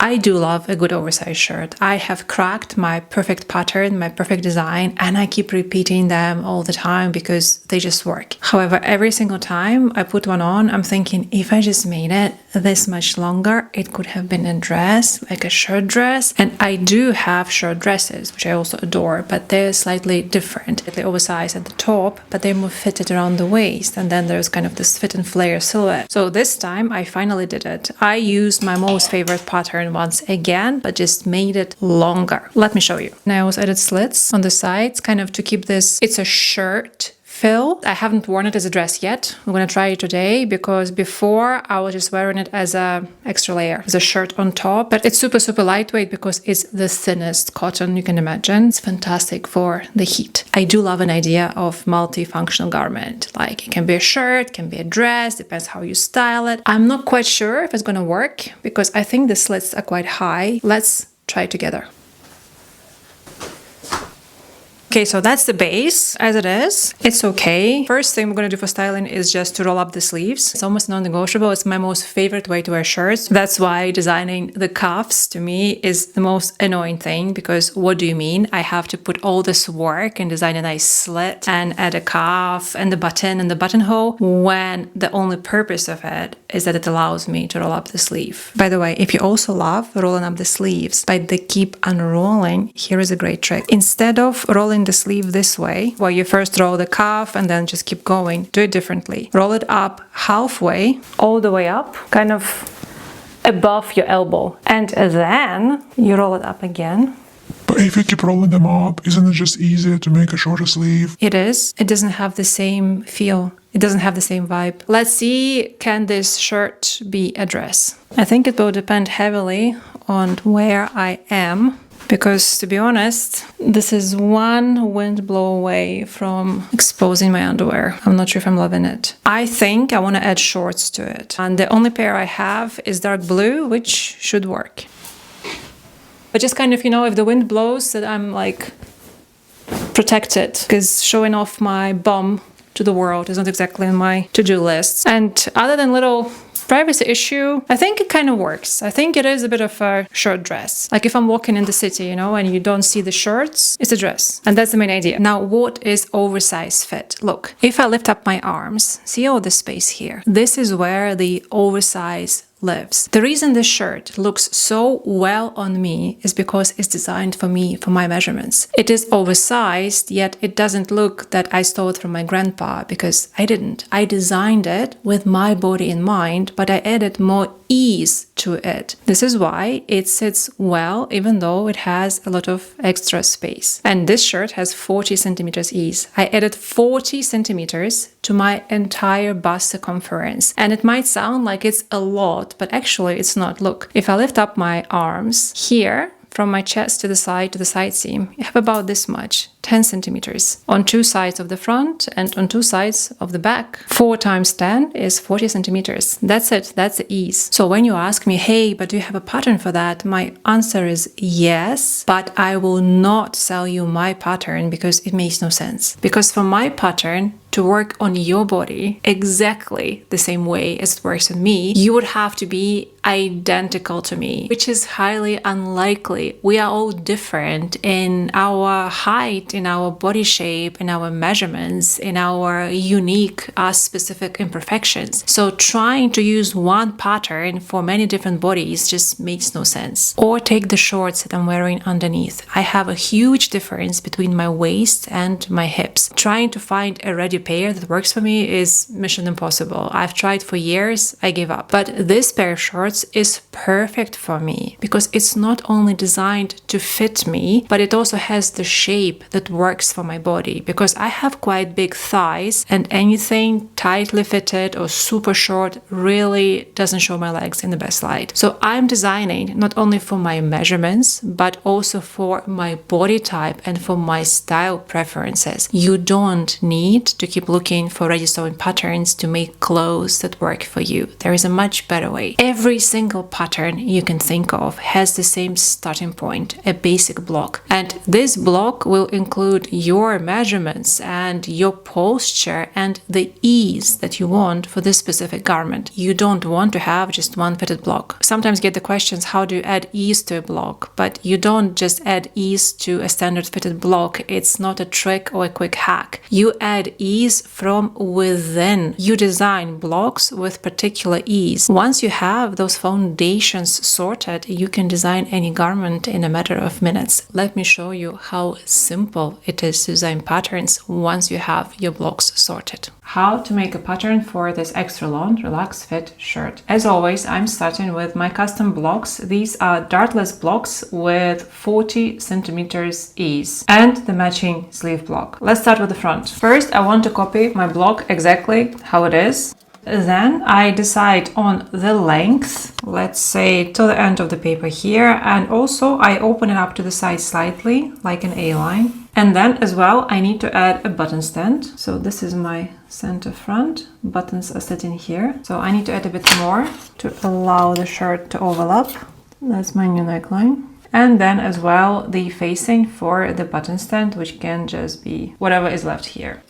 I do love a good oversized shirt. I have cracked my perfect pattern, my perfect design, and I keep repeating them all the time because they just work. However, every single time I put one on, I'm thinking, if I just made it this much longer, it could have been a dress, like a shirt dress. And I do have shirt dresses, which I also adore, but they're slightly different. They're oversized at the top, but they're more fitted around the waist. And then there's kind of this fit and flare silhouette. So this time I finally did it. I used my most favorite pattern once again, but just made it longer. Let me show you. And I also added slits on the sides, kind of to keep this, it's a shirt fill. I haven't worn it as a dress yet. I'm gonna try it today because before I was just wearing it as a extra layer, as a shirt on top, but it's super lightweight because it's the thinnest cotton you can imagine. It's fantastic for the heat. I do love an idea of multifunctional garment. Like it can be a shirt, can be a dress, depends how you style it. I'm not quite sure if it's gonna work because I think the slits are quite high. Let's try it together. Okay, so that's the base as it is. It's okay. First thing we're gonna do for styling is just to roll up the sleeves. It's almost non-negotiable. It's my most favorite way to wear shirts. That's why designing the cuffs to me is the most annoying thing, because what do you mean? I have to put all this work and design a nice slit and add a cuff and the button and the buttonhole when the only purpose of it is that it allows me to roll up the sleeve. By the way, if you also love rolling up the sleeves, but they keep unrolling, here is a great trick. Instead of rolling the sleeve this way, where you first roll the cuff and then just keep going, do it differently. Roll it up halfway, all the way up, kind of above your elbow, and then you roll it up again. But if you keep rolling them up, isn't it just easier to make a shorter sleeve? It is. It doesn't have the same feel. It doesn't have the same vibe. Let's see, can this shirt be a dress? I think it will depend heavily on where I am. Because to be honest, this is one wind blow away from exposing my underwear. I'm not sure if I'm loving it. I think I want to add shorts to it. And the only pair I have is dark blue, which should work. But just kind of, you know, if the wind blows, that I'm like protected. Because showing off my bum to the world is not exactly on my to-do list. And other than little privacy issue, I think it kind of works. I think it is a bit of a shirt dress. Like if I'm walking in the city, you know, and you don't see the shirts, it's a dress. And that's the main idea. Now, what is oversized fit? Look, if I lift up my arms, see all the space here? This is where the oversized lives. The reason this shirt looks so well on me is because it's designed for me, for my measurements. It is oversized, yet it doesn't look that I stole it from my grandpa, because I didn't. I designed it with my body in mind, but I added more ease to it. This is why it sits well, even though it has a lot of extra space. And this shirt has 40 centimeters ease. I added 40 centimeters to my entire bust circumference. And it might sound like it's a lot, but actually it's not. Look, if I lift up my arms here, from my chest to the side seam, you have about this much, 10 centimeters on two sides of the front and on two sides of the back. 4 times 10 is 40 centimeters. That's it. That's the ease. So when you ask me, hey, but do you have a pattern for that? My answer is yes, but I will not sell you my pattern because it makes no sense. Because for my pattern to work on your body exactly the same way as it works on me, you would have to be identical to me, which is highly unlikely. We are all different in our height, in our body shape, in our measurements, in our unique, specific imperfections. So trying to use one pattern for many different bodies just makes no sense. Or take the shorts that I'm wearing underneath. I have a huge difference between my waist and my hips. Trying to find a ready pair that works for me is mission impossible. I've tried for years, I gave up. But this pair of shorts is perfect for me because it's not only designed to fit me, but it also has the shape that works for my body, because I have quite big thighs and anything tightly fitted or super short really doesn't show my legs in the best light. So I'm designing not only for my measurements, but also for my body type and for my style preferences. You don't need to keep looking for ready sewing patterns to make clothes that work for you. There is a much better way. Every single pattern you can think of has the same starting point, a basic block. And this block will include your measurements and your posture and the ease that you want for this specific garment. You don't want to have just one fitted block. Sometimes get the questions, how do you add ease to a block? But you don't just add ease to a standard fitted block. It's not a trick or a quick hack. You add ease from within. You design blocks with particular ease. Once you have those foundations sorted, you can design any garment in a matter of minutes. Let me show you how simple it is to design patterns once you have your blocks sorted. How to make a pattern for this extra long relaxed fit shirt. As always, I'm starting with my custom blocks. These are dartless blocks with 40 centimeters ease and the matching sleeve block. Let's start with the front. First, I want to copy my block exactly how it is. Then I decide on the length, let's say till the end of the paper here, and also I open it up to the side slightly, like an A-line. And then as well, I need to add a button stand. So this is my center front. Buttons are sitting here. So I need to add a bit more to allow the shirt to overlap. That's my new neckline. And then as well, the facing for the button stand, which can just be whatever is left here.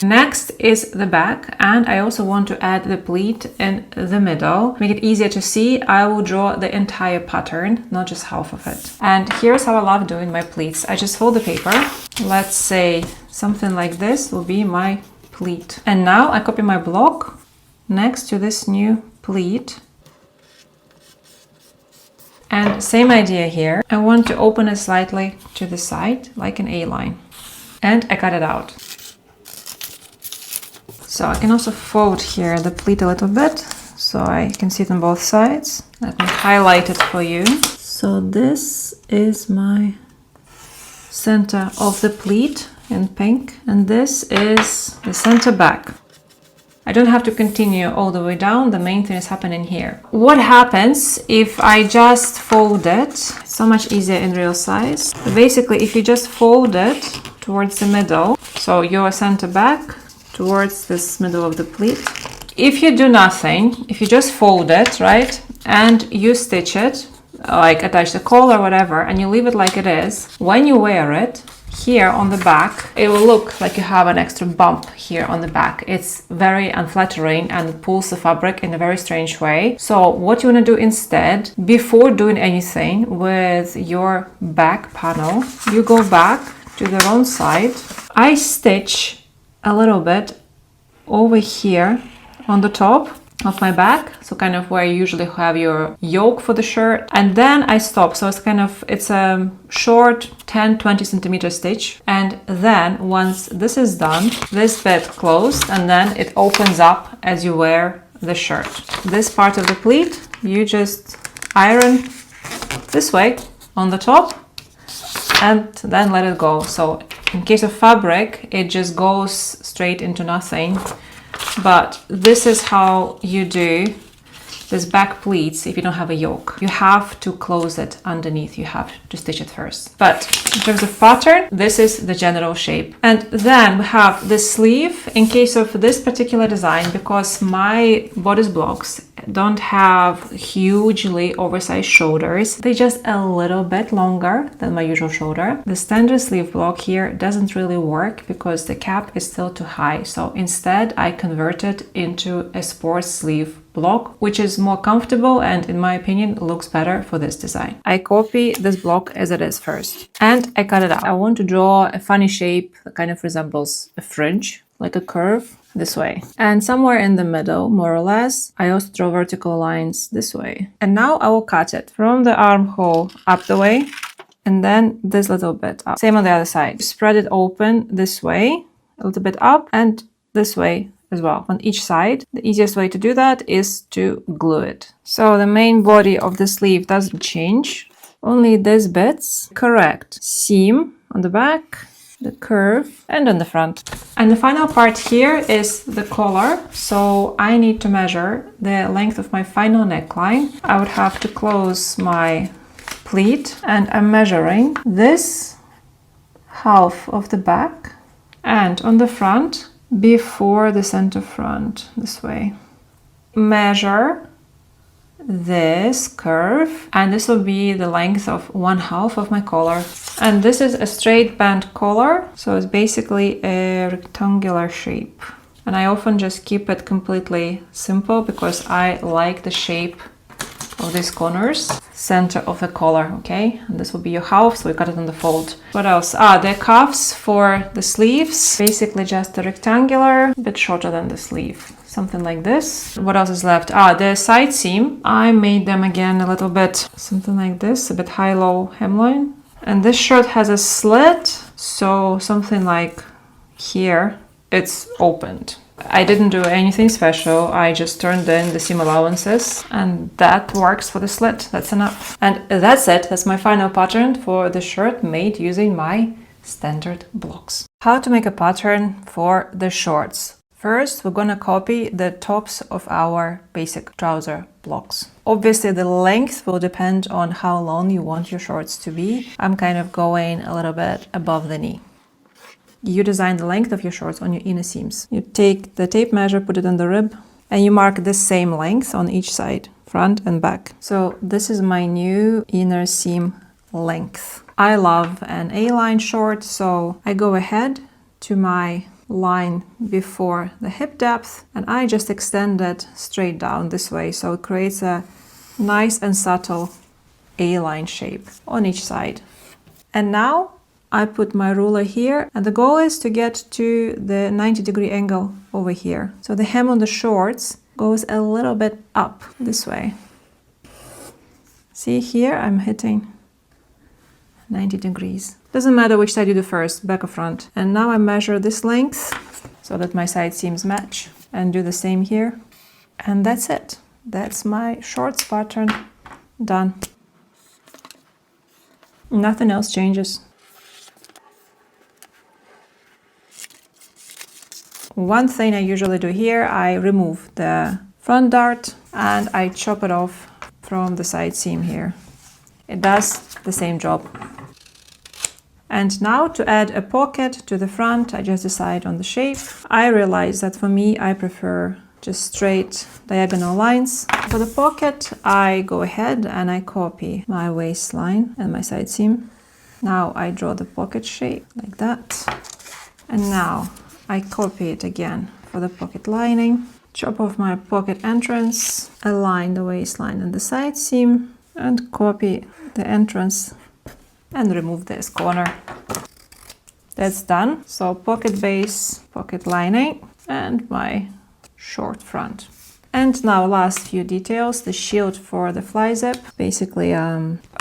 Next is the back, and I also want to add the pleat in the middle. Make it easier to see, I will draw the entire pattern, not just half of it. And here's how I love doing my pleats. I just fold the paper. Let's say something like this will be my pleat. And now I copy my block next to this new pleat. And same idea here. I want to open it slightly to the side, like an A-line. And I cut it out. So I can also fold here the pleat a little bit, so I can see it on both sides. Let me highlight it for you. So this is my center of the pleat in pink, and this is the center back. I don't have to continue all the way down, the main thing is happening here. What happens if I just fold it? It's so much easier in real size. But basically, if you just fold it towards the middle, so your center back, towards this middle of the pleat. If you do nothing, if you just fold it, right, and you stitch it, like attach the collar or whatever, and you leave it like it is, when you wear it, here on the back, it will look like you have an extra bump here on the back. It's very unflattering and it pulls the fabric in a very strange way. So what you want to do instead, before doing anything with your back panel, you go back to the wrong side. I stitch a little bit over here on the top of my back, so kind of where you usually have your yoke for the shirt, and then I stop. So it's a short 10-20 centimeter stitch, and then once this is done, this bit closed, and then it opens up as you wear the shirt. This part of the pleat you just iron this way on the top and then let it go. So in case of fabric, it just goes straight into nothing. But this is how you do this back pleats if you don't have a yoke. You have to close it underneath. You have to stitch it first. But in terms of pattern, this is the general shape. And then we have the sleeve in case of this particular design, because my bodice blocks don't have hugely oversized shoulders. They're just a little bit longer than my usual shoulder. The standard sleeve block here doesn't really work because the cap is still too high. So instead I convert it into a sports sleeve block, which is more comfortable and in my opinion looks better for this design. I copy this block as it is first and I cut it out. I want to draw a funny shape that kind of resembles a fringe, like a curve this way. And somewhere in the middle, more or less, I also draw vertical lines this way. And now I will cut it from the armhole up the way and then this little bit up. Same on the other side. Spread it open this way, a little bit up, and this way as well on each side. The easiest way to do that is to glue it. So the main body of the sleeve doesn't change, only these bits. Correct seam on the back, the curve, and on the front. And the final part here is the collar. So I need to measure the length of my final neckline. I would have to close my pleat and I'm measuring this half of the back and on the front before the center front this way. Measure this curve, and this will be the length of 1/2 of my collar. And this is a straight band collar, so it's basically a rectangular shape. And I often just keep it completely simple because I like the shape of these corners, center of the collar, okay? And this will be your half, so we cut it on the fold. What else? The cuffs for the sleeves, basically just a rectangular, a bit shorter than the sleeve. Something like this. What else is left? The side seam. I made them again a little bit, something like this, a bit high-low hemline. And this shirt has a slit, so something like here, it's opened. I didn't do anything special, I just turned in the seam allowances, and that works for the slit, that's enough. And that's it, that's my final pattern for the shirt made using my standard blocks. How to make a pattern for the shorts. First, we're gonna copy the tops of our basic trouser blocks. Obviously, the length will depend on how long you want your shorts to be. I'm kind of going a little bit above the knee. You design the length of your shorts on your inner seams. You take the tape measure, put it on the rib, and you mark the same length on each side, front and back. So this is my new inner seam length. I love an A-line short, so I go ahead to my line before the hip depth and I just extend it straight down this way, so it creates a nice and subtle A-line shape on each side. And now I put my ruler here, and the goal is to get to the 90-degree angle over here. So the hem on the shorts goes a little bit up this way. See here, I'm hitting 90 degrees. Doesn't matter which side you do first, back or front. And now I measure this length so that my side seams match, and do the same here. And that's it. That's my shorts pattern done. Nothing else changes. One thing I usually do here, I remove the front dart and I chop it off from the side seam here. It does the same job. And now to add a pocket to the front, I just decide on the shape. I realize that for me, I prefer just straight diagonal lines. For the pocket, I go ahead and I copy my waistline and my side seam. Now I draw the pocket shape like that. And now I copy it again for the pocket lining, chop off my pocket entrance, align the waistline and the side seam, and copy the entrance and remove this corner. That's done. So pocket base, pocket lining, and my short front. And now last few details, the shield for the fly zip, basically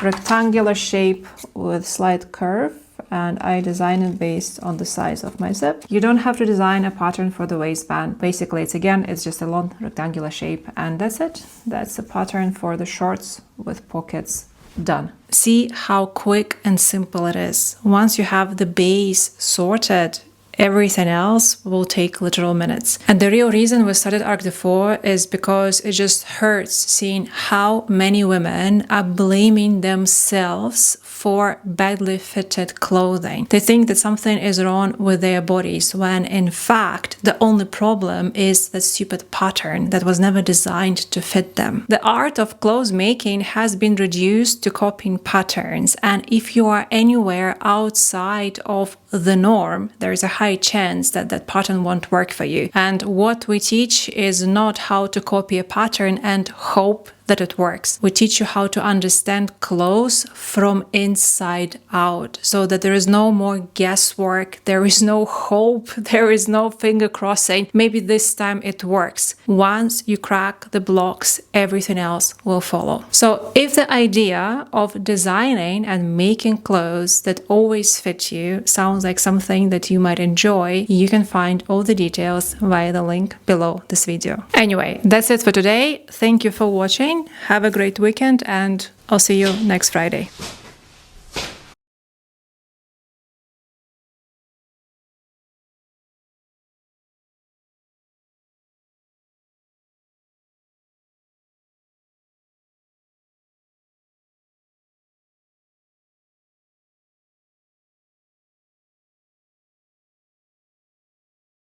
rectangular shape with slight curve, and I design it based on the size of my zip. You don't have to design a pattern for the waistband. Basically, it's just a long rectangular shape, and that's it. That's the pattern for the shorts with pockets done. See how quick and simple it is. Once you have the base sorted, everything else will take literal minutes. And the real reason we started Arkdefo is because it just hurts seeing how many women are blaming themselves for badly fitted clothing. They think that something is wrong with their bodies, when in fact the only problem is the stupid pattern that was never designed to fit them. The art of clothes making has been reduced to copying patterns, and if you are anywhere outside of the norm, there is a high chance that that pattern won't work for you. And what we teach is not how to copy a pattern and hope that it works. We teach you how to understand clothes from inside out, so that there is no more guesswork, there is no hope, there is no finger crossing. Maybe this time it works. Once you crack the blocks, everything else will follow. So if the idea of designing and making clothes that always fit you sounds like something that you might enjoy, you can find all the details via the link below this video. Anyway, that's it for today. Thank you for watching. Have a great weekend, and I'll see you next Friday.